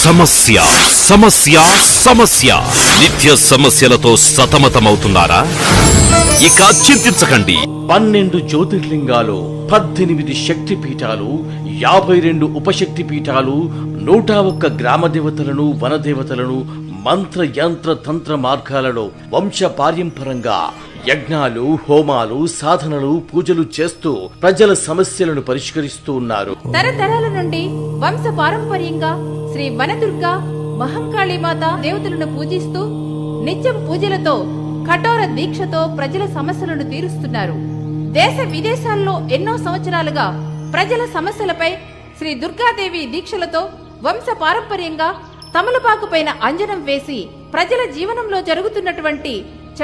సమస్య సమస్య సమస్య నిత్య సమస్యలతో సతమతమవుతున్నారా? ఇక చింతించకండి. 12 జ్యోతిర్లింగాలు, 18 శక్తి పీఠాలు, 52 ఉపశక్తి పీఠాలు, 101 గ్రామ దేవతలను, వనదేవతలను మంత్ర యంత్ర తంత్ర మార్గాలలో వంశ పారంపరంగా యజ్ఞాలు, హోమాలు, సాధనలు, పూజలు చేస్తూ ప్రజల సమస్యలను పరిష్కరిస్తూ ఉన్నారు. తరతరాల నుండి వంశ పారంపర్యంగా శ్రీ వనదుర్గా మహంకాళీమాత దేవతలను పూజిస్తూ నిత్యం పూజలతో కఠోర దీక్షతో ప్రజల సమస్యలను తీరుస్తున్నారు. దేశ విదేశాల్లో ఎన్నో సంవత్సరాలుగా ప్రజల సమస్యలపై శ్రీ దుర్గాదేవి దీక్షలతో వంశ పారంపర్యంగా తమలపాకు పైన అంజనం వేసి ప్రజల జీవనంలో జరుగుతున్నటువంటి